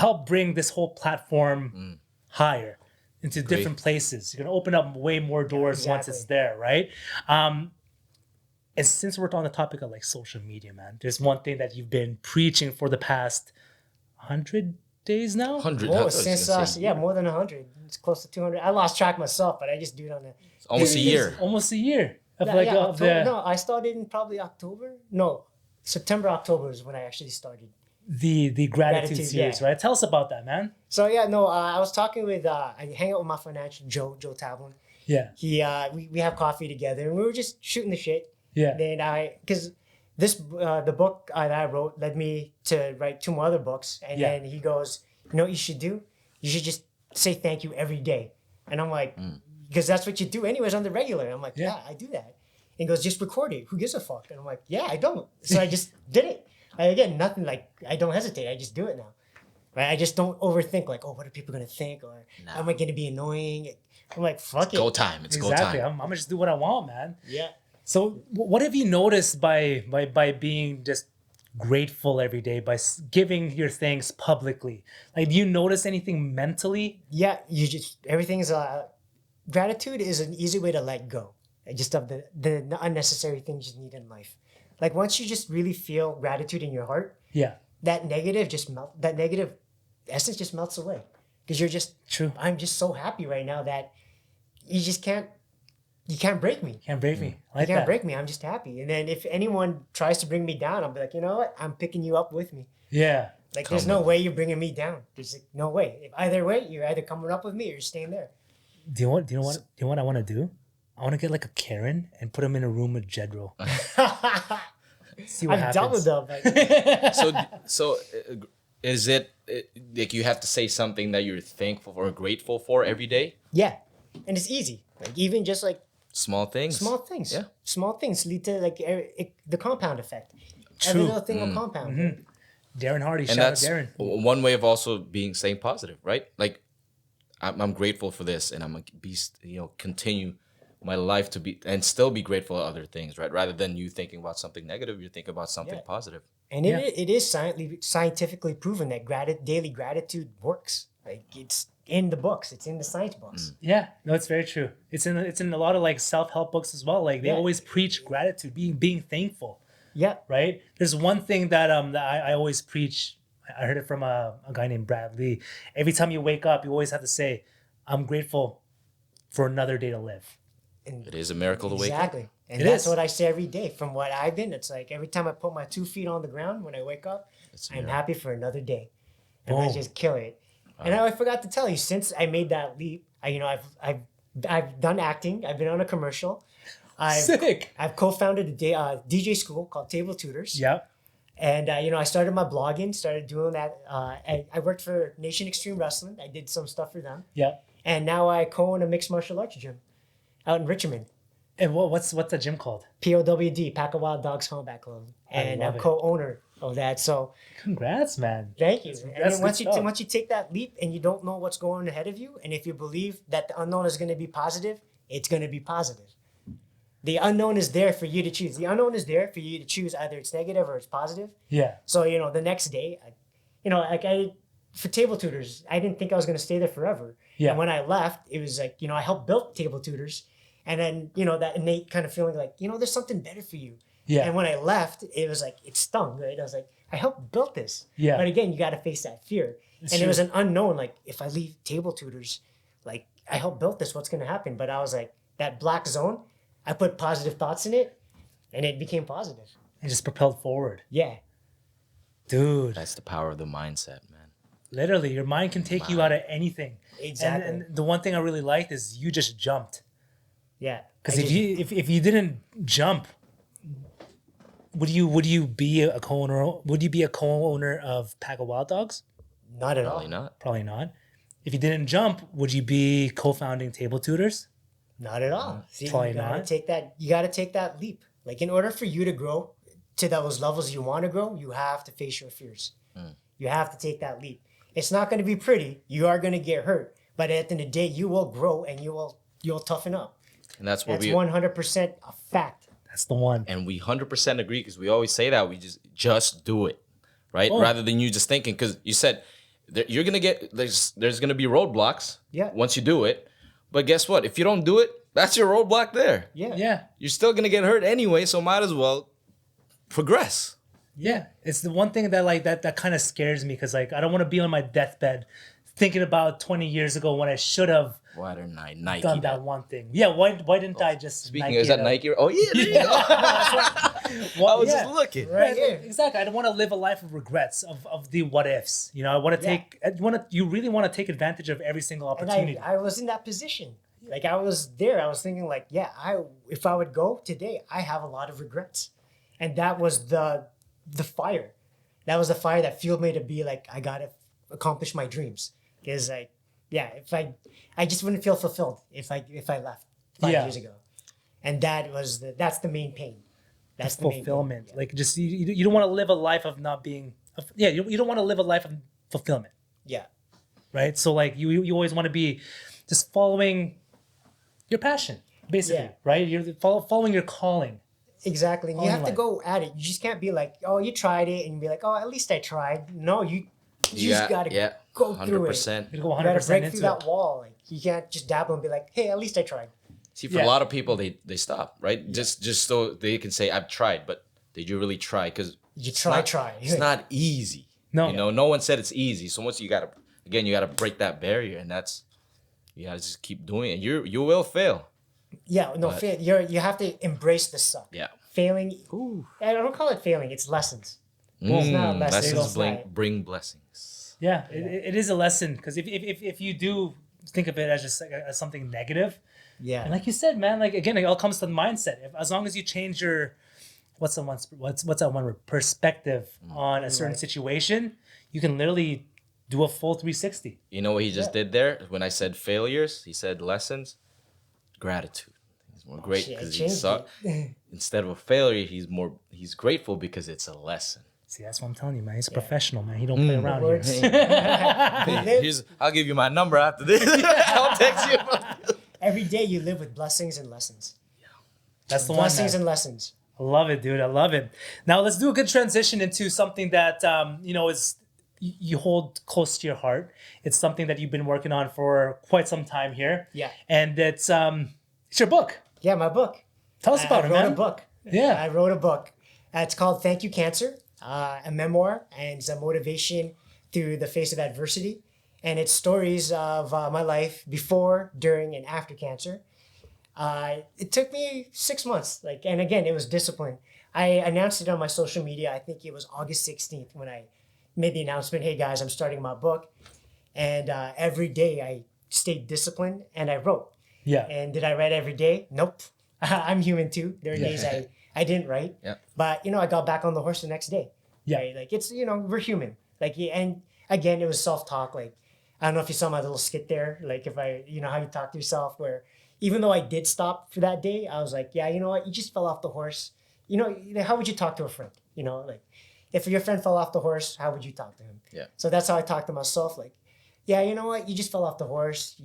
C: help bring this whole platform higher into different places. You're gonna open up way more doors once it's there, right? And since we're on the topic of like social media, man, there's one thing that you've been preaching for the past 100 days now.
D: 100.
B: Oh, since more than 100. It's close to 200. I lost track myself, but I just do it on
D: Almost a year.
C: Almost a year. Of
B: Yeah,
C: like
B: yeah,
C: of the
B: no, I started in probably October. No, September, October is when I actually started.
C: the gratitude
B: Gratitude,
C: series,
B: yeah.
C: right? Tell us about that, man.
B: So yeah, no, I was talking with I hang out with my financial Joe Tablin.
C: Yeah,
B: He we have coffee together and we were just shooting the shit.
C: yeah,
B: Then because this the book that I wrote led me to write 2 more other books, and
C: Yeah.
B: then he goes, you know what you should do? You should just say thank you every day. And I'm like, because that's what you do anyways on the regular. I'm like,
C: Yeah.
B: yeah, I do that. And he goes, just record it. Who gives a fuck? And I'm like, yeah, I don't. So I just did it. Again, nothing like I don't hesitate. I just do it now. Right? I just don't overthink like, oh, what are people gonna think? Or am I gonna be annoying? I'm like, fuck it.
D: Go time. It's
C: exactly.
D: go time.
C: I'm gonna just do what I want, man.
B: Yeah.
C: So, what have you noticed by being just grateful every day, by giving your thanks publicly? Like, do you notice anything mentally?
B: Yeah, you just everything's gratitude is an easy way to let go. Just of the unnecessary things you need in life. Like once you just really feel gratitude in your heart,
C: Yeah,
B: that negative essence just melts away. Because you're just
C: true.
B: I'm just so happy right now that you just can't break me.
C: Can't break me. I
B: You
C: like
B: can't
C: that.
B: break me. I'm just happy. And then if anyone tries to bring me down, I'll be like, you know what? I'm picking you up with me.
C: Yeah.
B: Like there's no way you're bringing me down. There's like, no way. If either way, you're either coming up with me or you're staying there.
C: Do you know what I want to do? I want to get like a Karen and put him in a room with Jedro. See what
B: I'm
C: happens.
B: doubled up. Like,
D: So is it like you have to say something that you're thankful or grateful for every day?
B: yeah, and it's easy. Like even just like
D: Small things.
B: small things.
D: Yeah.
B: Small things lead to like the compound effect.
C: True.
B: Every little thing will compound.
C: Darren Hardy,
D: And
C: shout out
D: that's
C: Darren.
D: one way of also being staying positive, right? Like I'm grateful for this, and I'm gonna be continue my life to be and still be grateful for other things, right? Rather than you thinking about something negative, you're thinking about something
B: Yeah.
D: positive.
B: And
C: Yeah.
B: it is scientifically proven that daily gratitude works. Like it's in the books. It's in the science books.
C: Yeah, no, it's very true. It's in a lot of like self-help books as well. Like they
B: Yeah.
C: always preach gratitude, being thankful,
B: Yeah.
C: right? There's one thing that I always preach. I heard it from a guy named Brad Lee. Every time you wake up, you always have to say, "I'm grateful for another day to live."
D: It is a miracle to wake up.
B: Exactly. And
C: It
B: that's
C: is.
B: what I say every day. From what I've been, it's like every time I put my 2 feet on the ground when I wake up,
D: It's a
B: I'm
D: miracle.
B: happy for another day. And I
C: Boom.
B: just kill it. And I forgot to tell you, since I made that leap, I've done acting. I've been on a commercial.
C: Sick.
B: I've co-founded a DJ school called Table Tutors.
C: Yep.
B: And I started my blogging, started doing that. I worked for Nation Extreme Wrestling. I did some stuff for them.
C: Yep.
B: And now I co-own a mixed martial arts gym out in Richmond.
C: And what's the gym called?
B: POWD, Pack of Wild Dogs Combat Club. And
C: love
B: I'm
C: it.
B: co-owner of that. So
C: Congrats, man.
B: thank you.
C: That's
B: And
C: good
B: then once
C: stuff.
B: once you take that leap and you don't know what's going ahead of you, and if you believe that the unknown is going to be positive, it's going to be positive. The unknown is there for you to choose. The unknown is there for you to choose either it's negative or it's positive.
C: Yeah.
B: So the next day, for Table Tutors, I didn't think I was going to stay there forever.
C: Yeah.
B: And when I left, it was like I helped build Table Tutors, and then that innate kind of feeling like there's something better for you.
C: Yeah.
B: And when I left, it was like it stung, right? I was like, I helped build this.
C: Yeah.
B: But again, you got to face that fear, and
C: true.
B: it was an unknown. Like if I leave Table Tutors, like I helped build this, what's going to happen? But I was like that black zone. I put positive thoughts in it, and it became positive.
C: And just propelled forward.
B: Yeah.
C: Dude,
D: That's the power of the mindset, man.
C: literally, your mind can take you out of anything.
B: Exactly.
C: And the one thing I really liked is you just jumped.
B: Yeah.
C: Because if you didn't jump, would you be a co-owner? Would you be a co-owner of Pack of Wild Dogs?
B: Not at all.
D: Probably not.
C: Probably not. If you didn't jump, would you be co-founding Table Tutors?
B: Not at all. See,
C: Probably
B: you gotta
C: not.
B: take that. You gotta take that leap. Like in order for you to grow to those levels you want to grow, you have to face your fears. You have to take that leap. It's not going to be pretty. You are going to get hurt, but at the end of the day, you will grow and you'll toughen up.
D: And that's what
B: That's
D: we
B: 100% a fact.
C: That's the one.
D: and we 100% agree because we always say that we just do it, right?
C: Oh.
D: Rather than you just thinking, because you said you're gonna get there's gonna be roadblocks.
B: Yeah.
D: Once you do it, but guess what? If you don't do it, that's your roadblock there.
B: Yeah.
C: Yeah.
D: You're still gonna get hurt anyway, so might as well progress.
C: Yeah, it's the one thing that like that kind of scares me because like I don't want to be on my deathbed thinking about 20 years ago when I should have
D: Why didn't I Nike
C: done that one thing. Yeah, why didn't I just
D: Speaking,
C: Nike
D: is that
C: it up?
D: Nike? Oh yeah, there you go. I was just looking.
B: Right here.
C: Exactly. I don't want to live a life of regrets of the what ifs. You know, I want to take. You really want to take advantage of every single
B: And
C: opportunity.
B: I was in that position. Like I was there. I was thinking like, yeah, if I would go today, I have a lot of regrets. And that was the fire. That was the fire that fueled me to be like, I gotta accomplish my dreams. Because like, yeah, if I just wouldn't feel fulfilled if I left 5
C: Yeah.
B: years ago. And that's the main pain. That's the main pain.
C: Fulfillment. Like just you don't want to live a life of not being. You don't want to live a life of fulfillment,
B: Yeah.
C: right? So like you always want to be just following your passion, basically,
B: Yeah.
C: right? You're following your calling.
B: Exactly. And you
C: Only
B: have to
C: life.
B: go at it. You just can't be like, oh, you tried it and be like, oh, at least I tried. No, you just gotta go through it.
D: 100%.
C: You go
B: You gotta
C: 100%
B: break
C: into
B: through
C: it.
B: that wall. Like you can't just dabble and be like, hey, at least I tried.
D: See, for
C: Yeah.
D: a lot of people, they stop, right? Just so they can say, I've tried, but did you really try? Because
B: You try.
D: It's not easy.
C: No.
D: You know, no one said it's easy. So once you gotta break that barrier, and you gotta just keep doing it. You will fail.
B: Yeah, no, you have to embrace the suck.
D: Yeah.
B: Failing. I don't call it failing. It's lessons. It's not a lesson.
D: Lessons
B: It's not-
D: bring blessings.
C: Yeah, it is a lesson because if you do think of it as just like as something negative,
B: Yeah.
C: and like you said, man, like again, it all comes to the mindset. As long as you change your what's that one word? Perspective on a certain
B: Right.
C: situation, you can literally do a full 360.
D: You know what he just did there? When I said failures, he said lessons. Gratitude. He's more great
B: Shit, I
D: because he
B: changed
D: sucked. Instead of a failure, he's grateful because it's a lesson.
C: See, that's what I'm telling you, man. He's a professional, man. He don't play around
B: Words.
C: here.
D: I'll give you my number after this. I'll text you.
B: Every day you live with blessings and lessons.
C: That's the one.
B: Blessings
C: Man.
B: and lessons.
C: I love it, dude. I love it. Now let's do a good transition into something that is you hold close to your heart. It's something that you've been working on for quite some time here.
B: Yeah.
C: And it's your book.
B: Yeah, my book.
C: Tell us about
B: I
C: it,
B: wrote
C: man.
B: a book.
C: Yeah.
B: I wrote a book. It's called Thank You Cancer, a memoir, and it's a motivation through the face of adversity. And it's stories of my life before, during, and after cancer. It took me 6 months. And again, it was discipline. I announced it on my social media. I think it was August 16th when I made the announcement, hey guys, I'm starting my book. And every day I stayed disciplined and I wrote.
C: Yeah.
B: And did I write every day? Nope. I'm human too. There are days I didn't write.
D: Yeah.
B: But I got back on the horse the next day.
C: Yeah.
B: Right? Like it's we're human. And again, it was self-talk. Like I don't know if you saw my little skit there. Like if I how you talk to yourself, where even though I did stop for that day, I was like, yeah, you know what? You just fell off the horse. How would you talk to a friend? Like if your friend fell off the horse, how would you talk to him?
D: Yeah.
B: So that's how I talk to myself. Like, yeah, you know what? You just fell off the horse.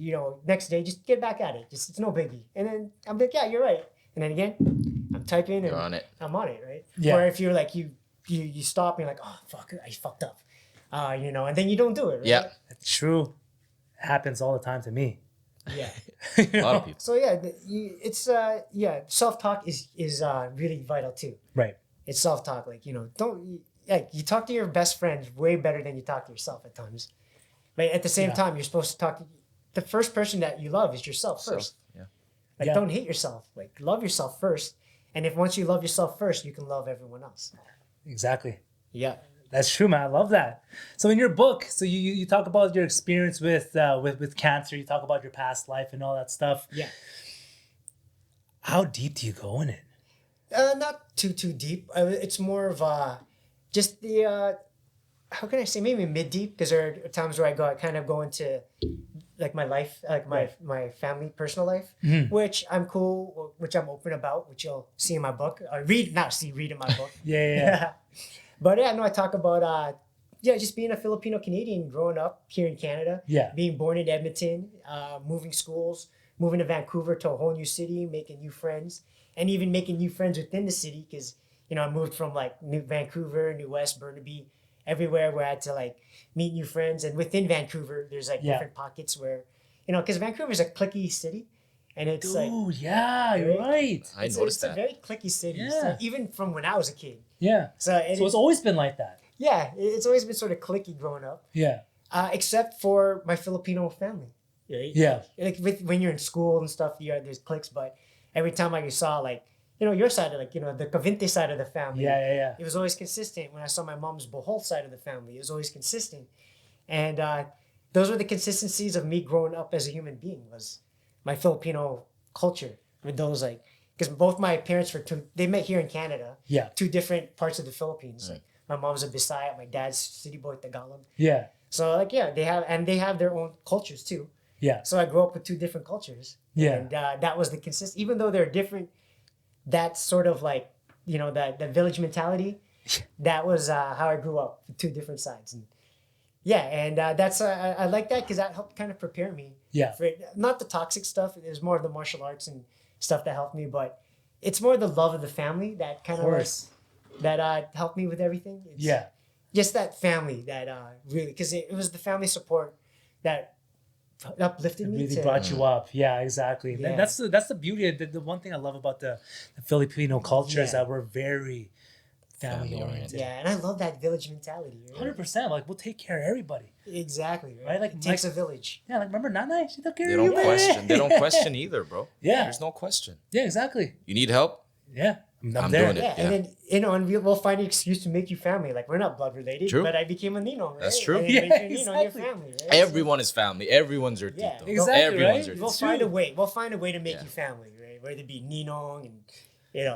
B: Next day, just get back at it. It's no biggie. And then I'm like, yeah, you're right. And then again, I'm typing and
D: You're on it.
B: I'm on it, right?
C: Yeah.
B: Or if you're like you stop and you're like, oh fuck, I fucked up. And then you don't do it, right?
D: Yeah.
C: It's true. It happens all the time to me.
B: Yeah.
D: A lot of people.
B: So yeah, self-talk is really vital too.
C: Right.
B: It's self-talk. You talk to your best friends way better than you talk to yourself at times. But at the same time, you're supposed to talk to the first person that you love is yourself first.
D: Yeah.
B: Don't hate yourself. Love yourself first. And if once you love yourself first, you can love everyone else.
C: Exactly.
B: Yeah.
C: That's true, man. I love that. So in your book, so you talk about your experience with cancer. You talk about your past life and all that stuff.
B: Yeah.
C: How deep do you go in it?
B: Not too deep. It's more of just the how can I say, maybe mid deep, because there are times where I kind of go into my life, my family, personal life, which I'm cool, which I'm open about, which you'll see in my book. Read in my book.
C: Yeah.
B: But yeah, no, I talk about just being a Filipino Canadian, growing up here in Canada.
C: Yeah.
B: Being born in Edmonton, moving schools, moving to Vancouver, to a whole new city, making new friends, and even making new friends within the city, because I moved from New Vancouver, New West, Burnaby, everywhere where I had to like meet new friends. And within Vancouver, there's like different pockets where, because Vancouver's a cliquey city, and it's like
C: Ooh, yeah, you're right.
D: I
B: it's
D: noticed
B: a
D: that.
B: very cliquey city.
C: Yeah.
B: So even from when I was a kid.
C: Yeah.
B: So,
C: So it's always been like that.
B: yeah, it's always been sort of cliquey growing up,
C: Yeah.
B: except for my Filipino family. Right?
C: Yeah.
B: Like when you're in school and stuff, there's cliques, but every time I saw like, your side of like, the Cavite side of the family.
C: Yeah.
B: It was always consistent. When I saw my mom's Bohol side of the family, it was always consistent. And those were the consistencies of me growing up as a human being, was my Filipino culture with those like, because both my parents they met here in Canada.
C: Yeah.
B: Two different parts of the Philippines. Like my mom's a Bisaya, my dad's city boy Tagalog.
C: Yeah.
B: So like, yeah, they have their own cultures too.
C: Yeah.
B: So I grew up with two different cultures.
C: Yeah.
B: And that was the consist. Even though they're different, that sort of like, the village mentality, that was how I grew up with two different sides. And yeah, and that's I like that because that helped kind of prepare me.
C: Yeah.
B: For not the toxic stuff. It was more of the martial arts and stuff that helped me, but it's more the love of the family that kind of like, that helped me with everything. It's just that family that really, because it was the family support that uplifted me.
C: Really brought you up. Yeah, exactly.
B: Yeah.
C: And that's the beauty of the one thing I love about the Filipino culture is
B: Yeah.
C: that we're very family
D: Family-oriented.
C: oriented.
B: Yeah, and I love that village mentality. Right?
C: 100%. Like, we'll take care of everybody.
B: Exactly. Right.
C: Right, like-
B: It takes
C: like-
B: a village.
C: Yeah, like, remember Nana? She took care
D: They
C: of you,
D: don't
C: man.
D: question. They don't question either, bro.
C: Yeah.
D: There's no question.
C: Yeah, exactly.
D: You need help?
C: Yeah.
D: I'm
C: there.
D: doing it.
B: Yeah, and then and we'll find an excuse to make you family. Like we're not blood related,
D: True.
B: but I became a Nino. Right?
D: That's true.
B: And
C: Yeah,
B: then you're Nino, you're
C: exactly.
B: family. Right?
D: Everyone is family. Everyone's your
B: Yeah.
D: tito.
C: Exactly,
D: Everyone's
C: right?
D: your
B: We'll
D: tito.
B: find a way. We'll find a way to make
D: Yeah.
B: you family, right? Whether it be Ninong and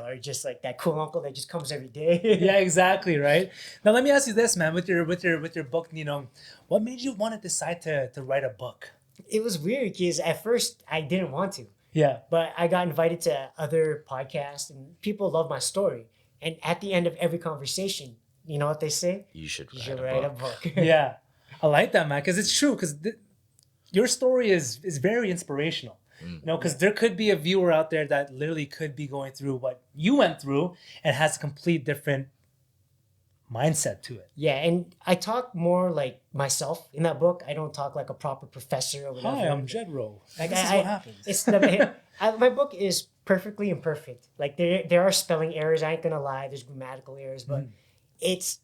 B: or just like that cool uncle that just comes every day.
C: Yeah, exactly, right? Now let me ask you this, man, with your book, what made you want to decide to write a book?
B: It was weird because at first I didn't want to,
C: Yeah.
B: but I got invited to other podcasts and people love my story. And at the end of every conversation, you know what they say?
D: You should
B: You
D: write,
B: should
D: a,
B: write
D: book.
B: a book.
C: Yeah. I like that, man, because it's true, because your story is very inspirational. Because there could be a viewer out there that literally could be going through what you went through and has a complete different mindset to it.
B: Yeah, and I talk more like myself in that book. I don't talk like a proper professor or whatever.
C: Hi, I'm Jedro.
B: Like,
C: This is what happens.
B: It's my book is perfectly imperfect. Like there are spelling errors. I ain't gonna lie. There's grammatical errors, but it's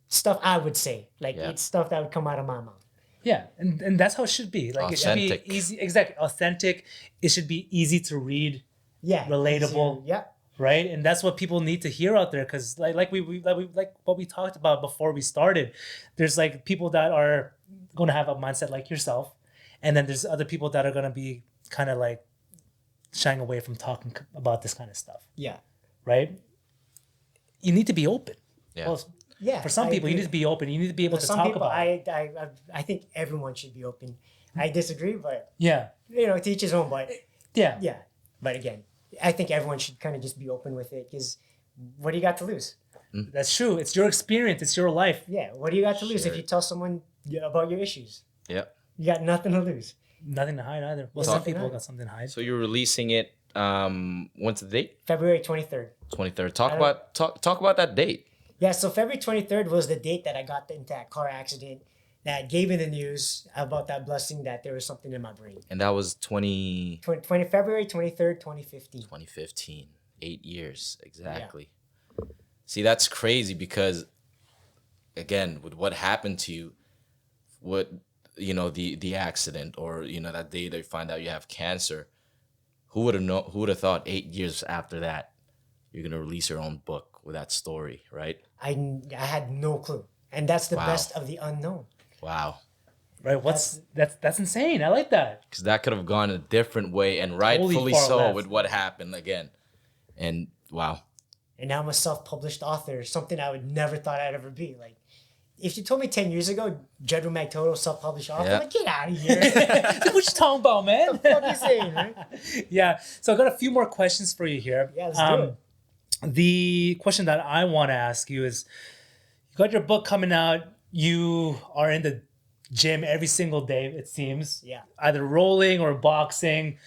B: stuff I would say. Like
D: Yeah.
B: it's stuff that would come out of my mouth.
C: Yeah, and that's how it should be. Like it should
D: Authentic.
C: be easy, exactly, authentic. It should be easy to read,
B: Yeah,
C: Relatable.
B: Yeah,
C: right? And that's what people need to hear out there, because like what we talked about before we started. There's like people that are going to have a mindset like yourself, and then there's other people that are going to be kind of like shying away from talking about this kind of stuff,
B: yeah,
C: right? You need to be open.
D: Yeah.
C: Well,
B: yeah.
C: for some
B: I
C: people, you
B: agree.
C: need to be open. You need to be able
B: For
C: to
B: some
C: talk
B: people,
C: about it.
B: I think everyone should be open. I disagree, but
C: Yeah,
B: to each his own. But
C: yeah,
B: yeah, but again, I think everyone should kind of just be open with it because what do you got to lose?
C: that's true. It's your experience. It's your life.
B: Yeah, what do you got to lose if
D: Share
B: you
D: it.
B: tell someone about your issues?
D: Yeah.
B: You got nothing to lose.
C: Nothing to hide either. Well,
D: Talk-
C: some people got something to hide.
D: So you're releasing it. When's the date?
B: February 23rd.
D: 23rd. Talk about that date.
B: Yeah, so February 23rd was the date that I got into that car accident that gave me the news about that blessing that there was something in my brain.
D: And that was
B: 20 February 23rd, 2015.
D: 2015. 8 years exactly. See, that's crazy because, again, with what happened to you, the accident, or that day they find out you have cancer, who would have thought 8 years after that you're gonna release your own book with that story, right?
B: I had no clue. And that's the
D: Wow.
B: best of the unknown.
D: Wow.
C: Right? That's insane. I like that.
D: Because that could have gone a different way, and
C: Totally
D: rightfully
C: far
D: so
C: left.
D: with what happened again. And wow.
B: And now I'm a self-published author, something I would never thought I'd ever be. Like, if you told me 10 years ago, Jedro Magtoto, self-published author,
D: Yeah.
B: I'm like, get out of here.
C: What you talking about, man?
B: What are you saying, right?
C: Yeah. So I got a few more questions for you here.
B: Yeah, let's do it.
C: The question that I want to ask you is, you got your book coming out. You are in the gym every single day, it seems.
B: Yeah.
C: Either rolling or boxing.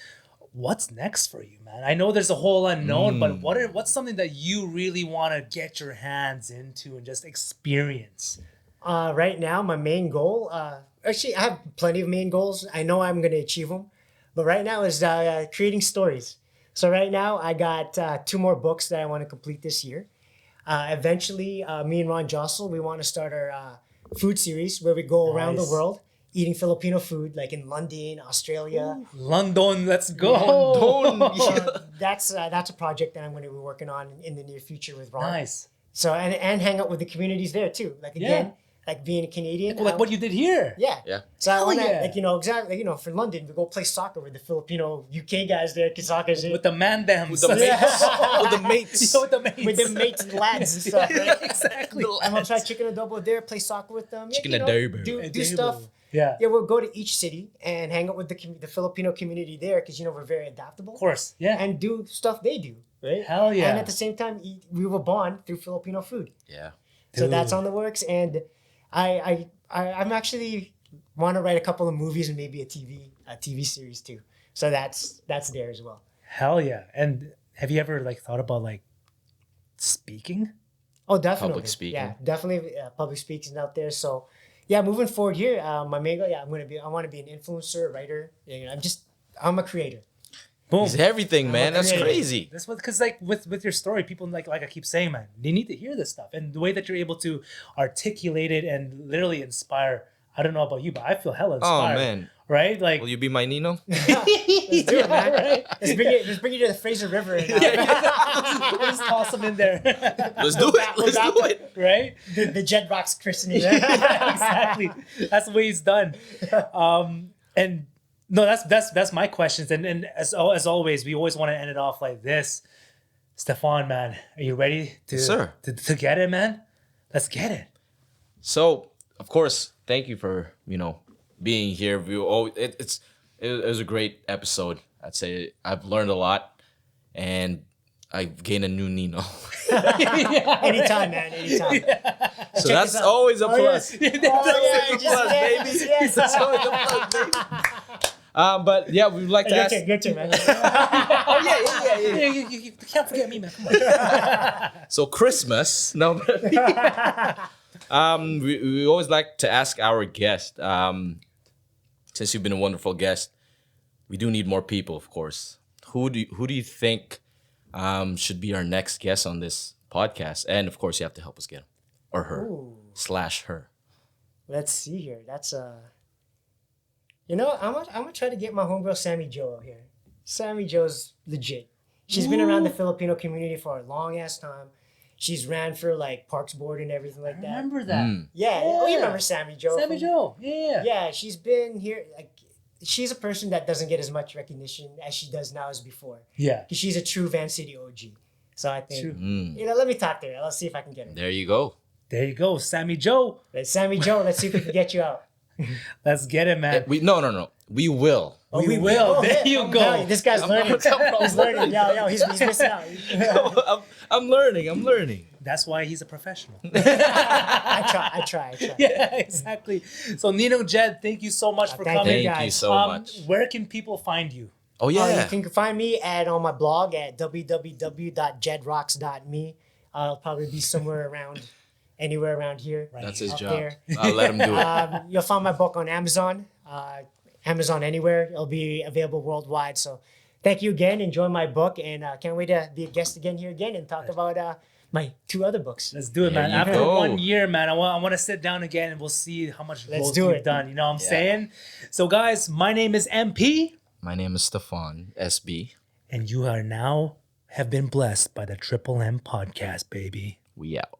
C: What's next for you, man? I know there's a whole unknown, but what's something that you really want to get your hands into and just experience?
B: Right now, my main goal, actually, I have plenty of main goals. I know I'm going to achieve them. But right now is creating stories. So right now, I got 2 more books that I want to complete this year. Eventually, me and Ron Jossel, we want to start our food series where we go around the
C: Nice.
B: world eating Filipino food, like in London, Australia.
C: London, let's go.
B: So that's a project that I'm going to be working on in the near future with Ron.
C: Nice.
B: So and hang out with the communities there too. Like again, like being a Canadian.
C: Like what you did here.
B: Yeah.
D: Yeah.
B: So I want to,
C: yeah.
B: like, exactly, for London, we go play soccer with the Filipino UK guys there, because soccer's
C: With the mandems.
D: With the mates. With the mates.
C: Yeah, with the mates.
B: with the mates and lads and stuff, right?
C: Exactly.
B: I'm gonna try chicken adobo there, play soccer with them.
D: Chicken
B: you know,
D: adobo.
B: do stuff.
C: Yeah.
B: Yeah, we'll go to each city and hang out with the Filipino community there, because we're very adaptable.
C: Of course. Yeah.
B: And do stuff they do, right?
C: Hell yeah.
B: And at the same time, we will bond through Filipino food.
D: Yeah.
B: So that's
C: Dude.
B: on the works, and I'm actually want to write a couple of movies and maybe a TV series too. So that's there as well.
C: Hell yeah. And have you ever thought about speaking?
B: Oh, definitely.
D: Public speaking.
B: Yeah, definitely public speaking out there. So yeah, moving forward here, my main goal, I want to be an influencer, writer. I'm a creator.
C: Boom.
D: He's everything, man. That's
B: creative.
D: crazy.
C: That's what, because with your story, people like I keep saying, man, they need to hear this stuff, and the way that you're able to articulate it and literally inspire. I don't know about you, but I feel hella
D: Oh
C: inspired.
D: man.
C: Right? Like,
D: Will you be my Nino?
B: Let's do it, man.
C: right?
B: Let's bring you to the Fraser River. And,
C: Just toss them in there.
D: Let's do it. Let's do it.
C: Right?
B: the Jedrocks christening.
C: Exactly. That's the way he's done. And no, that's my questions. And as always, we always want to end it off like this. Stefan, man, are you ready to
D: Yes, sir.
C: to get it, man? Let's get it.
D: So, of course, thank you for being here. It was a great episode. I'd say I've learned a lot, and I've gained a new Nino.
B: Anytime, man. Anytime.
D: So
B: Check
D: that's
B: this out.
D: always a plus.
B: Oh, yeah,
D: Plus, baby.
B: yes.
D: That's always a plus, baby. But yeah, we'd like to ask.
B: Your turn, man.
D: Oh yeah.
C: You can't forget me, man. Come on.
D: So Christmas. No. We always like to ask our guest. Since you've been a wonderful guest, we do need more people, of course. Who do you think should be our next guest on this podcast? And of course, you have to help us get him or her / her.
B: Let's see here. That's I'm gonna try to get my homegirl Sammy Jo out here. Sammy Jo's legit. She's been around the Filipino community for a long ass time. She's ran for Parks Board and everything like that.
C: Remember that?
B: Yeah. Oh, you remember Sammy Jo?
C: Sammy Joe. Yeah.
B: Yeah, she's been here. She's a person that doesn't get as much recognition as she does now as before.
C: Yeah.
B: Because she's a true Van City OG. So I think,
C: True.
B: let me talk to her. Let's see if I can get her.
D: There you go.
C: There you go, Sammy Joe.
B: Sammy Jo, let's see if we can get you out.
C: Let's get it, man.
D: No. We will.
C: We will. There you
B: I'm
C: go.
B: telling you, this guy's learning. He's learning. Yo, he's missing out.
D: I'm learning.
C: That's why he's a professional.
B: I try.
C: Yeah, exactly. So Nino Jed, thank you so much for
B: Thank
C: coming.
B: you,
D: Thank you
B: guys.
D: so much.
C: Where can people find you?
D: Oh yeah.
B: You can find me on my blog at www.jedrocks.me. I'll probably be anywhere around here.
D: That's his
B: up
D: job.
B: there.
D: I'll let him do it.
B: You'll find my book on Amazon. Amazon anywhere. It'll be available worldwide. So thank you again. Enjoy my book, and can't wait to be a guest again here again and talk about my 2 other books.
C: Let's do it,
D: There
C: man.
D: you
C: After
D: go.
C: 1 year, man, I want to sit down again and we'll see how much
B: Let's
C: growth
B: do
C: we've
B: it.
C: done. You know what I'm
D: Yeah.
C: saying? So, guys, my name is MP,
D: My name is Stefan SB.
C: and you are now have been blessed by the Triple M podcast, baby.
D: We out.